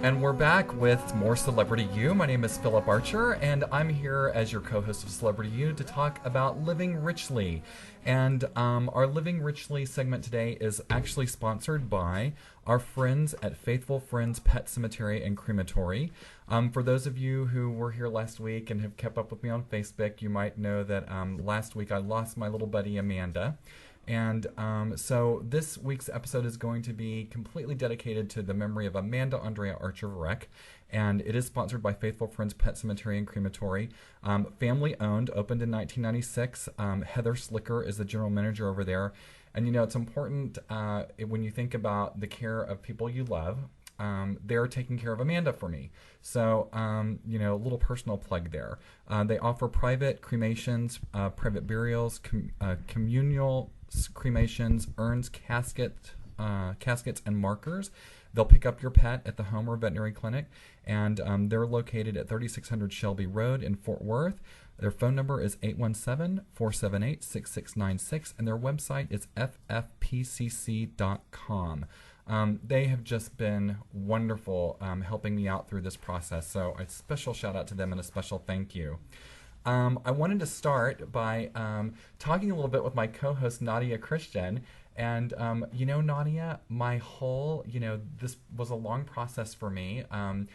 And we're back with more Celebrity You. My name is Phillip Archer, and I'm here as your co-host of Celebrity You to talk about living richly. And our Living Richly segment today is actually sponsored by our friends at Faithful Friends Pet Cemetery and Crematory. For those of you who were here last week and have kept up with me on Facebook, you might know that last week I lost my little buddy Amanda. And so this week's episode is going to be completely dedicated to the memory of Amanda Andrea Archer-Verreck, and it is sponsored by Faithful Friends Pet Cemetery and Crematory. Family owned, opened in 1996. Heather Slicker is the general manager over there. And you know, it's important when you think about the care of people you love. They're taking care of Amanda for me. So, you know, a little personal plug there. They offer private cremations, private burials, communal cremations, urns, caskets, and markers. They'll pick up your pet at the home or veterinary clinic, and they're located at 3600 Shelby Road in Fort Worth. Their phone number is 817-478-6696, and their website is ffpcc.com. They have just been wonderful helping me out through this process, so a special shout out to them and a special thank you. I wanted to start by talking a little bit with my co-host Nadia Christian. And, you know, Nadia, this was a long process for me. A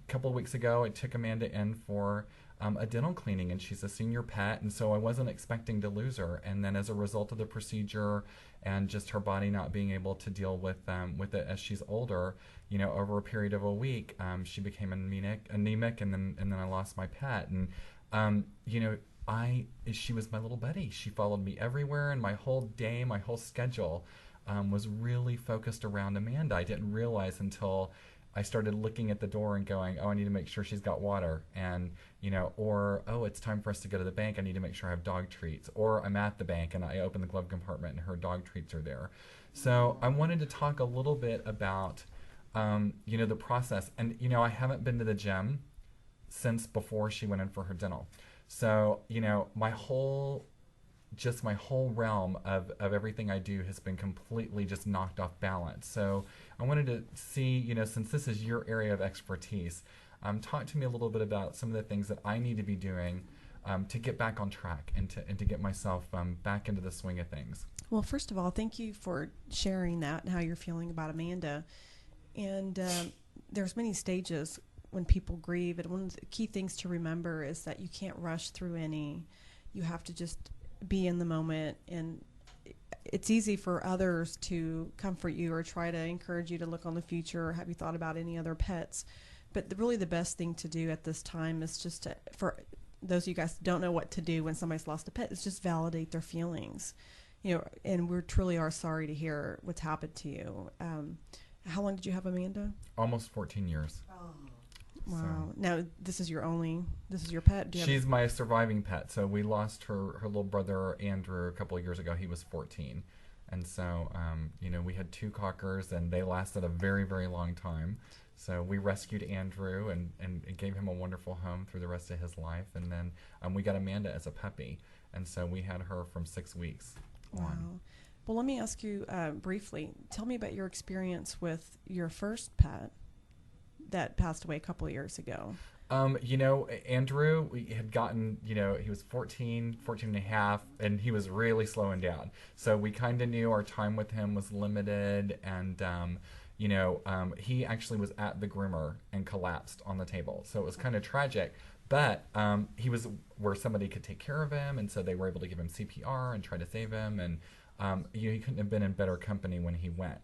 couple of weeks ago, I took Amanda in for a dental cleaning, and she's a senior pet, and so I wasn't expecting to lose her. And then as a result of the procedure and just her body not being able to deal with it as she's older, you know, over a period of a week, she became anemic, and then I lost my pet. And you know, she was my little buddy. She followed me everywhere, and my whole day, my whole schedule was really focused around Amanda. I didn't realize until I started looking at the door and going, oh, I need to make sure she's got water, and you know, or oh, it's time for us to go to the bank. I need to make sure I have dog treats, or I'm at the bank and I open the glove compartment and her dog treats are there. So I wanted to talk a little bit about you know, the process. And you know, I haven't been to the gym since before she went in for her dental. So, you know, my whole realm of everything I do has been completely just knocked off balance. So I wanted to see, you know, since this is your area of expertise, talk to me a little bit about some of the things that I need to be doing to get back on track and to get myself back into the swing of things. Well, first of all, thank you for sharing that and how you're feeling about Amanda. And there's many stages when people grieve, and one of the key things to remember is that you can't rush through any. You have to just be in the moment, and it's easy for others to comfort you or try to encourage you to look on the future, or have you thought about any other pets. But really the best thing to do at this time is just to, for those of you guys who don't know what to do when somebody's lost a pet, is just validate their feelings. You know, and we truly are sorry to hear what's happened to you. How long did you have Amanda? Almost 14 years. Oh. Wow. So. Now, this is your pet? She's my surviving pet. So we lost her little brother, Andrew, a couple of years ago. He was 14. And so, you know, we had two cockers, and they lasted a very, very long time. So we rescued Andrew and gave him a wonderful home through the rest of his life. And then we got Amanda as a puppy. And so we had her from 6 weeks on. Wow. Well, let me ask you briefly, tell me about your experience with your first pet that passed away a couple of years ago. You know, Andrew, we had gotten, you know, he was 14 and a half, and he was really slowing down. So we kind of knew our time with him was limited, and, you know, he actually was at the groomer and collapsed on the table. So it was kind of tragic, but he was where somebody could take care of him, and so they were able to give him CPR and try to save him, and you know, he couldn't have been in better company when he went.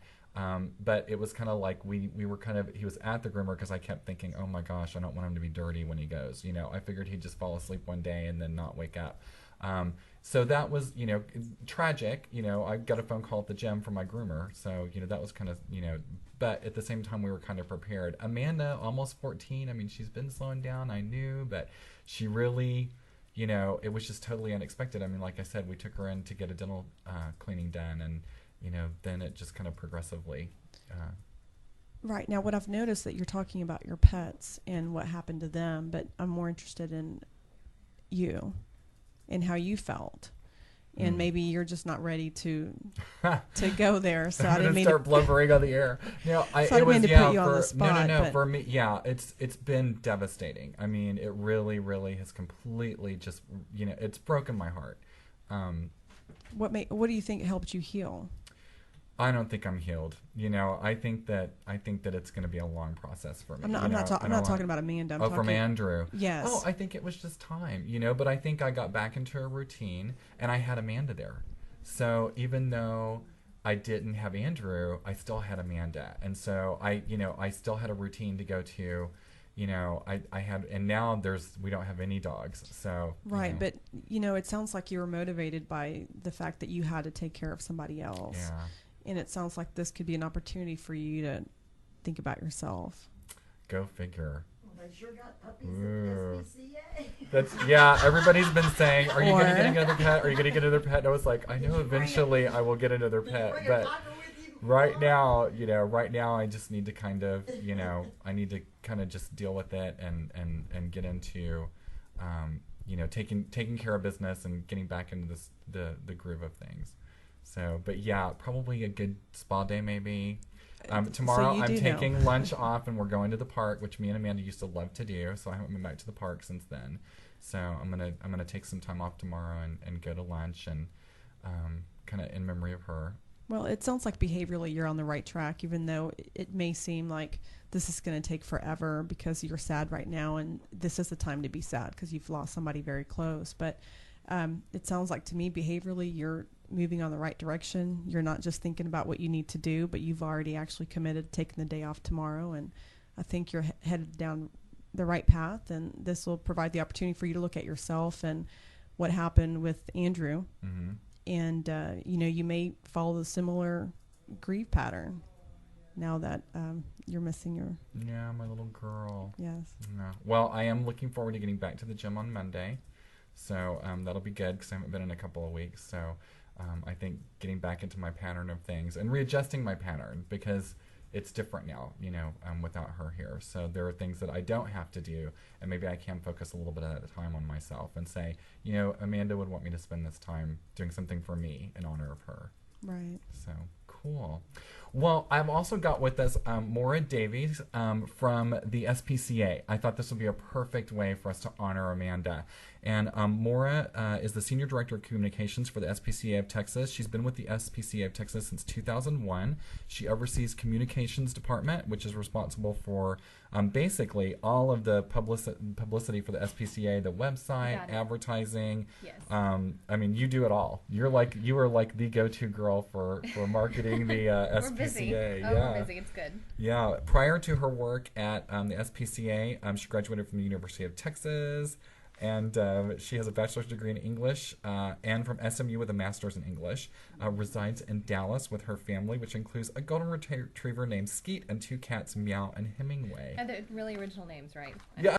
But it was kind of like he was at the groomer because I kept thinking, oh my gosh, I don't want him to be dirty when he goes. You know, I figured he'd just fall asleep one day and then not wake up. So that was, you know, tragic. You know, I got a phone call at the gym from my groomer. So, you know, that was kind of, you know, but at the same time, we were kind of prepared. Amanda, almost 14. I mean, she's been slowing down, I knew, but she really, you know, it was just totally unexpected. I mean, like I said, we took her in to get a dental cleaning done, and you know, then it just kind of progressively. Right. Now, what I've noticed that you're talking about your pets and what happened to them, but I'm more interested in you and how you felt. and maybe you're just not ready to go there. So I didn't mean start blubbering on the air. No, I didn't mean to put you on the spot. No. For me, yeah, it's been devastating. I mean, it really, really has completely just, it's broken my heart. What do you think helped you heal? I don't think I'm healed. I think that it's going to be a long process for me. I'm not talking about Amanda. From Andrew. Yes. Oh, I think it was just time, But I think I got back into a routine, and I had Amanda there. So even though I didn't have Andrew, I still had Amanda, and so I still had a routine to go to. I had, and now we don't have any dogs. So right, but it sounds like you were motivated by the fact that you had to take care of somebody else. Yeah. And it sounds like this could be an opportunity for you to think about yourself. Go figure. Well, they sure got puppies at the SPCA. Everybody's been saying, are you going to get another pet? Are you going to get another pet? And I was like, I know eventually I will get another pet. But right now, I just need to kind of, just deal with it and get into, taking care of business and getting back into the groove of things. So, but yeah, probably a good spa day maybe. Tomorrow I'm taking lunch off and we're going to the park, which me and Amanda used to love to do. So I haven't been back to the park since then. So I'm gonna take some time off tomorrow and go to lunch and kind of in memory of her. Well, it sounds like behaviorally you're on the right track, even though it may seem like this is going to take forever because you're sad right now, and this is the time to be sad because you've lost somebody very close. But it sounds like to me behaviorally you're moving on the right direction. You're not just thinking about what you need to do, but you've already actually committed to taking the day off tomorrow, and I think you're headed down the right path, and this will provide the opportunity for you to look at yourself and what happened with Andrew. Mm-hmm. And you may follow the similar grief pattern now that you're missing your my little girl. Yes. Yeah. Well, I am looking forward to getting back to the gym on Monday, so that'll be good because I haven't been in a couple of weeks. So I think getting back into my pattern of things and readjusting my pattern because it's different now, without her here. So there are things that I don't have to do, and maybe I can focus a little bit at a time on myself and say, Amanda would want me to spend this time doing something for me in honor of her. Right. So cool. Well, I've also got with us Maura Davies from the SPCA. I thought this would be a perfect way for us to honor Amanda. And Maura is the Senior Director of Communications for the SPCA of Texas. She's been with the SPCA of Texas since 2001. She oversees Communications Department, which is responsible for basically all of the publicity for the SPCA, the website, advertising. Yes. I mean, you do it all. You are like the go-to girl for marketing the SPCA. We're busy. Yeah. We're busy. It's good. Yeah. Prior to her work at the SPCA, she graduated from the University of Texas, and she has a bachelor's degree in English and from SMU with a master's in English. Resides in Dallas with her family, which includes a golden retriever named Skeet and two cats, Meow and Hemingway. And they're really original names, right? Yeah.